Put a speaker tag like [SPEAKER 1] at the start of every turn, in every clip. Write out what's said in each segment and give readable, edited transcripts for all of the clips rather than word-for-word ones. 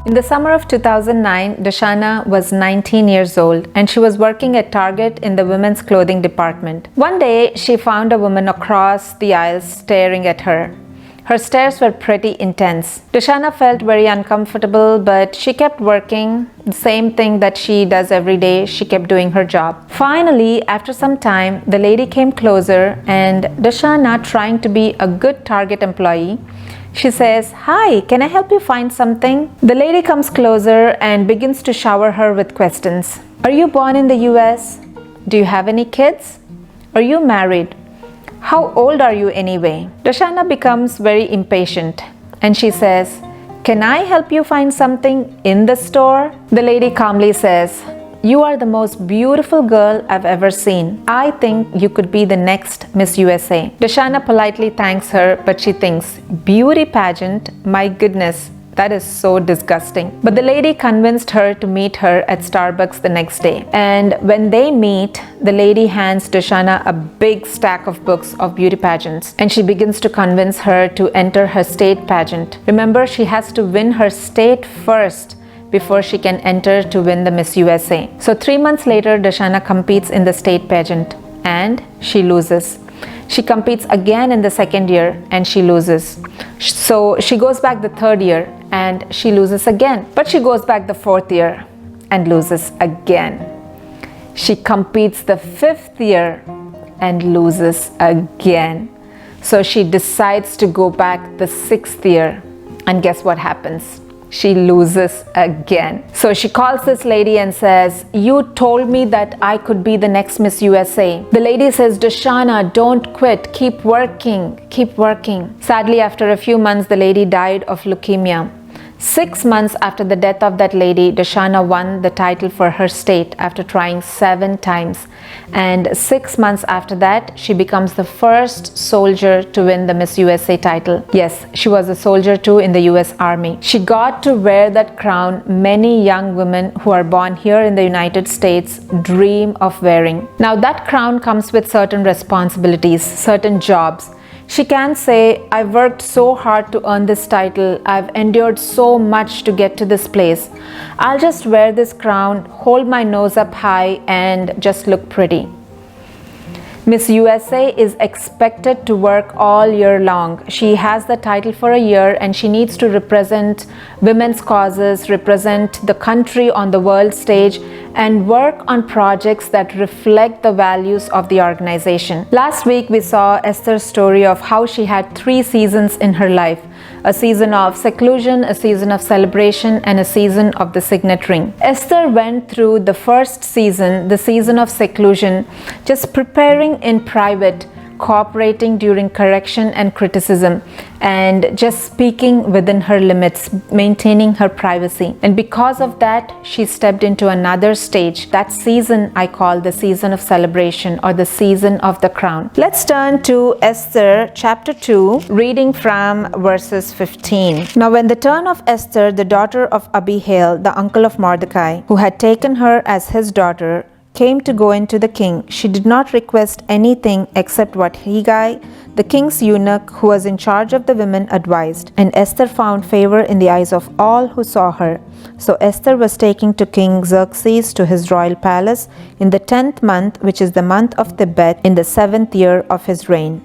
[SPEAKER 1] In the summer of 2009, Dashana was 19 years old and she was working at Target in the women's clothing department. One day, she found a woman across the aisle staring at her. Her stares were pretty intense. Dashana felt very uncomfortable, but she kept working, the same thing that she does every day. She kept doing her job. Finally, after some time, the lady came closer and Dashana, trying to be a good Target employee, she says, "Hi, can I help you find something?" The lady comes closer and begins to shower her with questions. Are you born in the US? Do you have any kids? Are you married? How old are you anyway? Dashana becomes very impatient and she says, "Can I help you find something in the store?" The lady calmly says, "You are the most beautiful girl I've ever seen. I think you could be the next Miss USA." Dashana politely thanks her, but she thinks, beauty pageant? My goodness, that is so disgusting. But the lady convinced her to meet her at Starbucks the next day. And when they meet, the lady hands Dashana a big stack of books of beauty pageants. And she begins to convince her to enter her state pageant. Remember, she has to win her state first before she can enter to win the Miss USA. So 3 months later, Dashana competes in the state pageant and she loses. She competes again in the second year and she loses. So she goes back the third year and she loses again. But she goes back the fourth year and loses again. She competes the fifth year and loses again. So she decides to go back the sixth year. And guess what happens? She loses again. So she calls this lady and says, "You told me that I could be the next Miss USA." The lady says, "Dashana, don't quit. Keep working. Keep working." Sadly, after a few months, the lady died of leukemia. 6 months after the death of that lady, Dashana won the title for her state after trying 7 times. And 6 months after that, she becomes the first soldier to win the Miss USA title. Yes, she was a soldier too in the US Army. She got to wear that crown many young women who are born here in the United States dream of wearing. Now that crown comes with certain responsibilities, certain jobs. She can say, "I worked so hard to earn this title. I've endured so much to get to this place. I'll just wear this crown, hold my nose up high, and just look pretty." Miss USA is expected to work all year long. She has the title for a year and she needs to represent women's causes, represent the country on the world stage, and work on projects that reflect the values of the organization. Last week, we saw Esther's story of how she had 3 seasons in her life. A season of seclusion, a season of celebration, and a season of the signet ring. Esther went through the first season, the season of seclusion, just preparing in private, cooperating during correction and criticism, and just speaking within her limits, maintaining her privacy. And because of that, she stepped into another stage. That season I call the season of celebration, or the season of the crown. Let's turn to Esther chapter 2, reading from verses 15. Now when the turn of Esther, the daughter of Abihail, the uncle of Mordecai, who had taken her as his daughter, came to go into the king, she did not request anything except what Hegai, the king's eunuch, who was in charge of the women, advised. And Esther found favor in the eyes of all who saw her. So Esther was taken to King Xerxes to his royal palace in the 10th month, which is the month of Tebet, in the 7th year of his reign.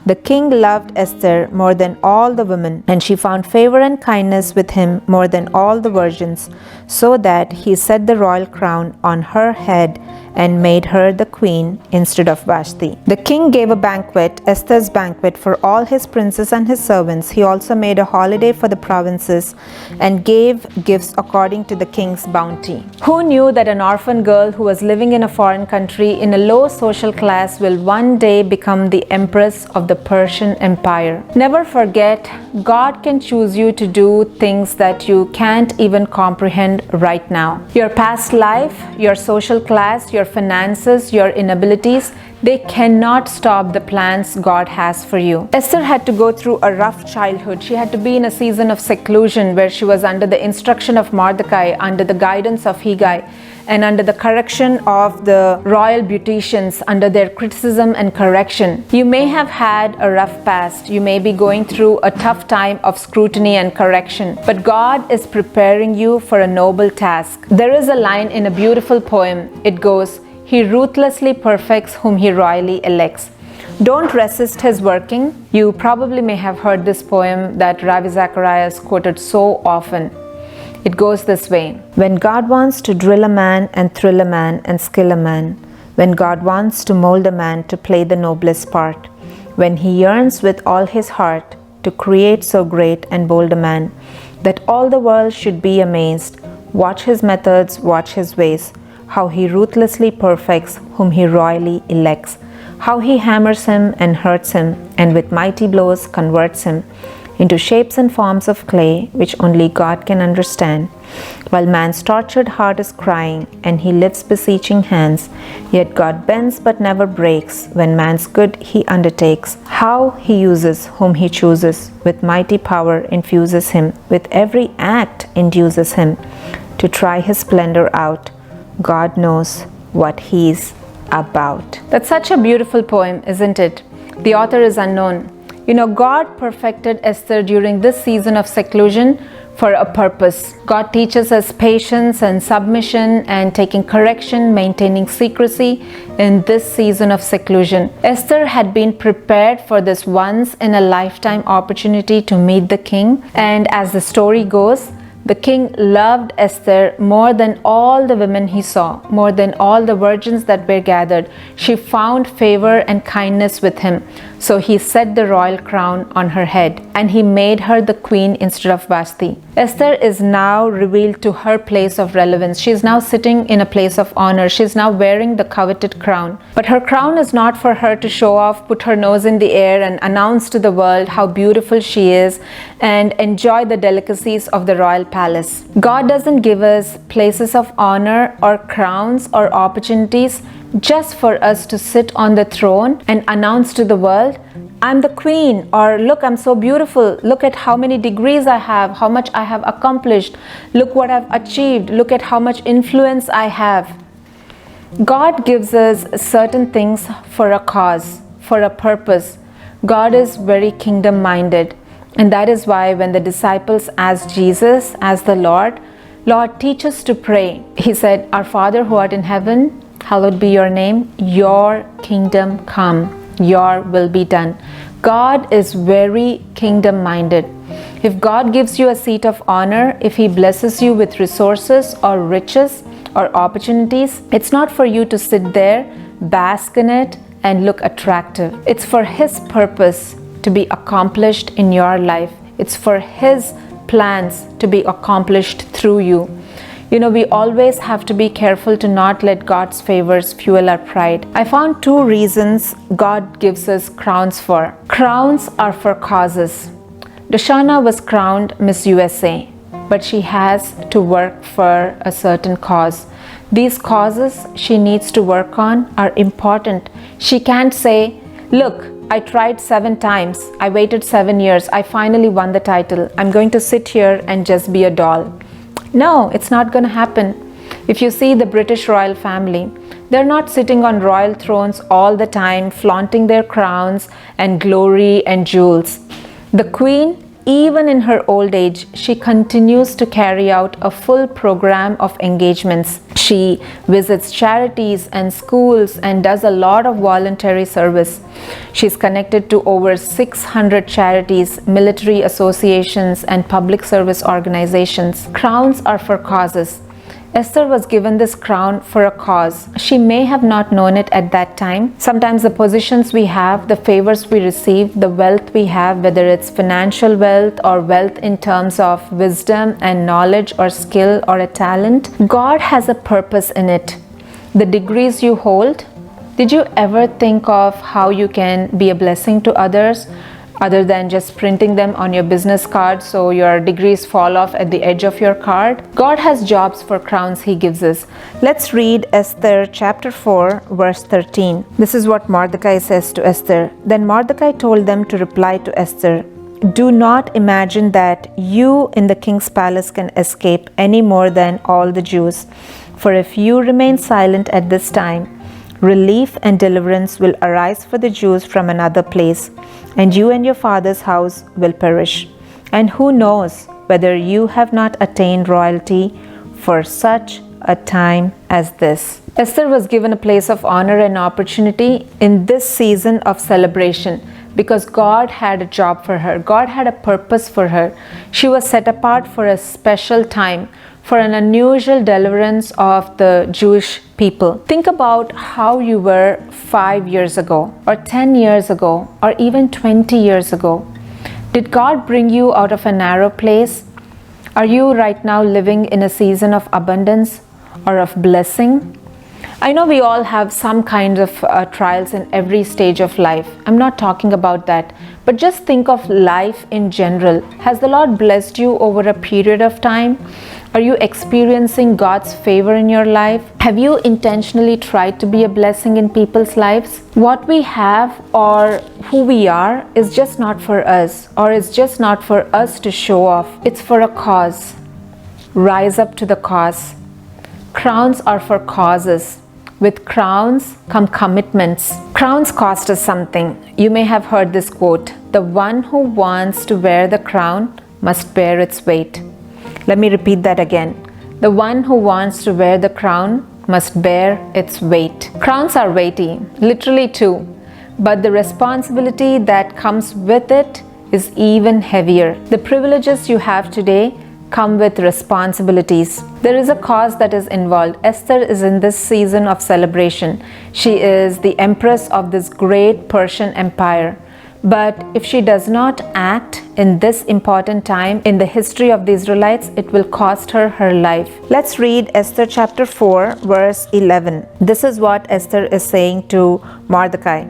[SPEAKER 1] The king loved Esther more than all the women, and she found favor and kindness with him more than all the virgins, so that he set the royal crown on her head and made her the queen instead of Vashti. The king gave a banquet, Esther's banquet, for all his princes and his servants. He also made a holiday for the provinces and gave gifts according to the king's bounty. Who knew that an orphan girl who was living in a foreign country in a low social class will one day become the empress of the Persian Empire? Never forget, God can choose you to do things that you can't even comprehend right now. Your past life, your social class, your finances, your inabilities They cannot stop the plans God has for you. Esther had to go through a rough childhood. She had to be in a season of seclusion where she was under the instruction of Mordecai, under the guidance of Hegai, and under the correction of the royal beauticians, under their criticism and correction. You may have had a rough past. You may be going through a tough time of scrutiny and correction, but God is preparing you for a noble task. There is a line in a beautiful poem. It goes, "He ruthlessly perfects whom he royally elects." Don't resist his working. You probably may have heard this poem that Ravi Zacharias quoted so often. It goes this way: when God wants to drill a man and thrill a man and skill a man, when God wants to mold a man to play the noblest part, when he yearns with all his heart to create so great and bold a man, that all the world should be amazed, watch his methods, watch his ways, how he ruthlessly perfects whom he royally elects, how he hammers him and hurts him, and with mighty blows converts him into shapes and forms of clay which only God can understand. While man's tortured heart is crying and he lifts beseeching hands, yet God bends but never breaks when man's good he undertakes. How he uses whom he chooses, with mighty power infuses him, with every act induces him to try his splendor out. God knows what he's about. That's such a beautiful poem, isn't it? The author is unknown. You know, God perfected Esther during this season of seclusion for a purpose. God teaches us patience and submission and taking correction, maintaining secrecy in this season of seclusion. Esther had been prepared for this once in a lifetime opportunity to meet the king, and as the story goes, the king loved Esther more than all the women he saw, more than all the virgins that were gathered. She found favor and kindness with him. So he set the royal crown on her head and he made her the queen instead of Vashti. Esther is now revealed to her place of relevance. She is now sitting in a place of honor. She is now wearing the coveted crown. But her crown is not for her to show off, put her nose in the air and announce to the world how beautiful she is and enjoy the delicacies of the royal palace. God doesn't give us places of honor or crowns or opportunities just for us to sit on the throne and announce to the world, I'm the queen, or look, I'm so beautiful. Look at how many degrees I have, how much I have accomplished. Look what I've achieved. Look at how much influence I have. God gives us certain things for a cause, for a purpose. God is very kingdom-minded. And that is why when the disciples asked Jesus, as the Lord, teach us to pray. He said, Our Father who art in heaven, hallowed be your name. Your kingdom come. Your will be done. God is very kingdom-minded. If God gives you a seat of honor, if He blesses you with resources or riches or opportunities, it's not for you to sit there, bask in it, and look attractive. It's for His purpose to be accomplished in your life. It's for His plans to be accomplished through you. You know, we always have to be careful to not let God's favors fuel our pride. I found 2 reasons God gives us crowns for. Crowns are for causes. Dashana was crowned Miss USA, but she has to work for a certain cause. These causes she needs to work on are important. She can't say, look, I tried 7 times. I waited 7 years. I finally won the title. I'm going to sit here and just be a doll. No, it's not going to happen. If you see the British royal family, they're not sitting on royal thrones all the time, flaunting their crowns and glory and jewels. The Queen, even in her old age, she continues to carry out a full program of engagements. She visits charities and schools and does a lot of voluntary service. She's connected to over 600 charities, military associations, and public service organizations. Crowns are for causes. Esther was given this crown for a cause. She may have not known it at that time. Sometimes the positions we have, the favors we receive, the wealth we have, whether it's financial wealth or wealth in terms of wisdom and knowledge or skill or a talent, God has a purpose in it. The degrees you hold, did you ever think of how you can be a blessing to others? other than just printing them on your business card so your degrees fall off at the edge of your card. God has jobs for crowns He gives us. Let's read Esther chapter 4 verse 13. This is what Mordecai says to Esther. Then Mordecai told them to reply to Esther, "Do not imagine that you in the king's palace can escape any more than all the Jews. For if you remain silent at this time, relief and deliverance will arise for the Jews from another place, and you and your father's house will perish. And who knows whether you have not attained royalty for such a time as this." Esther was given a place of honor and opportunity in this season of celebration because God had a job for her. God had a purpose for her. She was set apart for a special time, for an unusual deliverance of the Jewish people. Think about how you were 5 years ago, or 10 years ago, or even 20 years ago. Did God bring you out of a narrow place? Are you right now living in a season of abundance or of blessing? I know we all have some kinds of trials in every stage of life. I'm not talking about that. But just think of life in general. Has the Lord blessed you over a period of time? Are you experiencing God's favor in your life? Have you intentionally tried to be a blessing in people's lives? What we have or who we are is just not for us, or it's just not for us to show off. It's for a cause. Rise up to the cause. Crowns are for causes. With crowns come commitments. Crowns cost us something. You may have heard this quote, "The one who wants to wear the crown must bear its weight." Let me repeat that again. The one who wants to wear the crown must bear its weight. Crowns are weighty, literally too, but the responsibility that comes with it is even heavier. The privileges you have today come with responsibilities. There is a cause that is involved. Esther is in this season of celebration. She is the empress of this great Persian empire. But if she does not act in this important time in the history of the Israelites, it will cost her her life. Let's read Esther chapter 4 verse 11. This is what Esther is saying to Mordecai.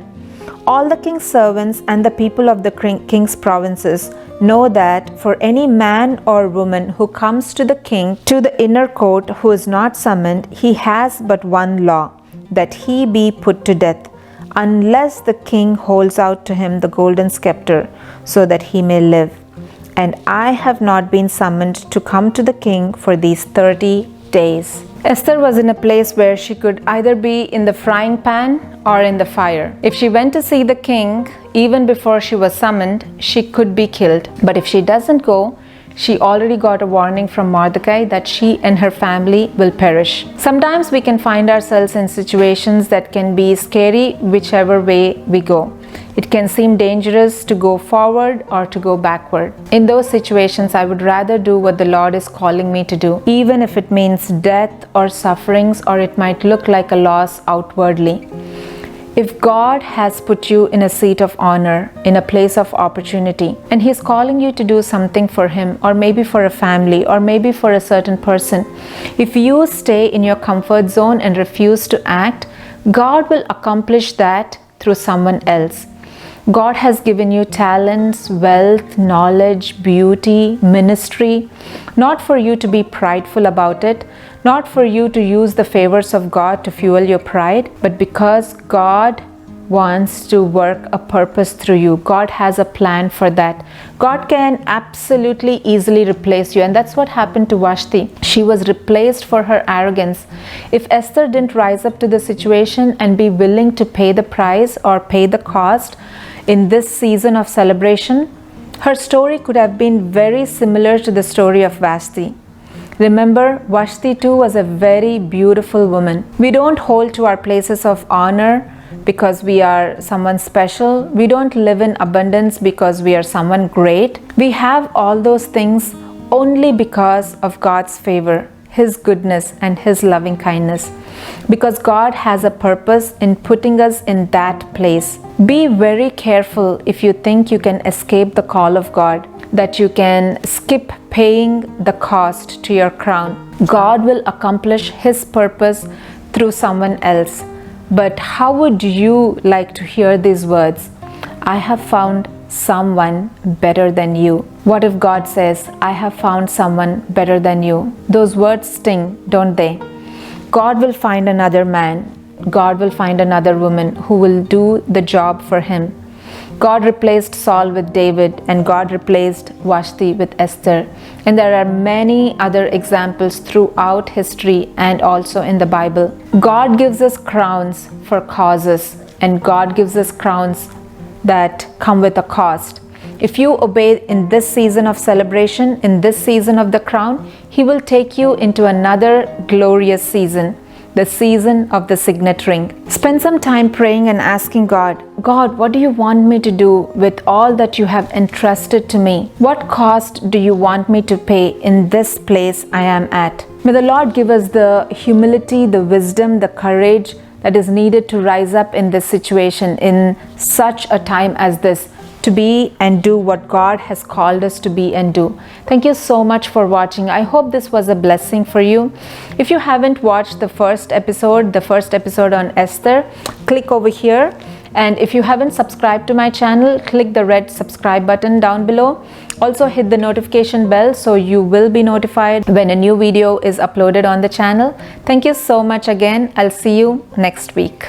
[SPEAKER 1] "All the king's servants and the people of the king's provinces know that for any man or woman who comes to the king to the inner court who is not summoned, he has but one law, that he be put to death, unless the king holds out to him the golden scepter, so that he may live. And I have not been summoned to come to the king for these 30 days." Esther was in a place where she could either be in the frying pan or in the fire. If she went to see the king, even before she was summoned, she could be killed. But if she doesn't go, she already got a warning from Mordecai that she and her family will perish. Sometimes we can find ourselves in situations that can be scary whichever way we go. It can seem dangerous to go forward or to go backward. In those situations, I would rather do what the Lord is calling me to do, even if it means death or sufferings, or it might look like a loss outwardly. If God has put you in a seat of honor, in a place of opportunity, and He's calling you to do something for Him, or maybe for a family, or maybe for a certain person, if you stay in your comfort zone and refuse to act, God will accomplish that through someone else. God has given you talents, wealth, knowledge, beauty, ministry, not for you to be prideful about it, not for you to use the favors of God to fuel your pride, but because God wants to work a purpose through you. God has a plan for that. God can absolutely easily replace you, and that's what happened to Vashti. She was replaced for her arrogance. If Esther didn't rise up to the situation and be willing to pay the price or pay the cost in this season of celebration, her story could have been very similar to the story of Vashti. Remember, Vashti too was a very beautiful woman. We don't hold to our places of honor because we are someone special. We don't live in abundance because we are someone great. We have all those things only because of God's favor, His goodness, and His loving kindness. Because God has a purpose in putting us in that place. Be very careful if you think you can escape the call of God, that you can skip paying the cost to your crown. God will accomplish His purpose through someone else. But how would you like to hear these words? I have found someone better than you. What if God says, I have found someone better than you? Those words sting, don't they? God will find another man. God will find another woman who will do the job for him. God replaced Saul with David, and God replaced Vashti with Esther. And there are many other examples throughout history and also in the Bible. God gives us crowns for causes, and God gives us crowns that come with a cost. If you obey in this season of celebration, in this season of the crown, He will take you into another glorious season, the season of the signet ring. Spend some time praying and asking God, God, what do you want me to do with all that you have entrusted to me? What cost do you want me to pay in this place I am at? May the Lord give us the humility, the wisdom, the courage that is needed to rise up in this situation, in such a time as this, to be and do what God has called us to be and do. Thank you so much for watching. I hope this was a blessing for you. If you haven't watched the first episode on Esther, click over here. And if you haven't subscribed to my channel, click the red subscribe button down below. Also hit the notification bell so you will be notified when a new video is uploaded on the channel. Thank you so much again. I'll see you next week.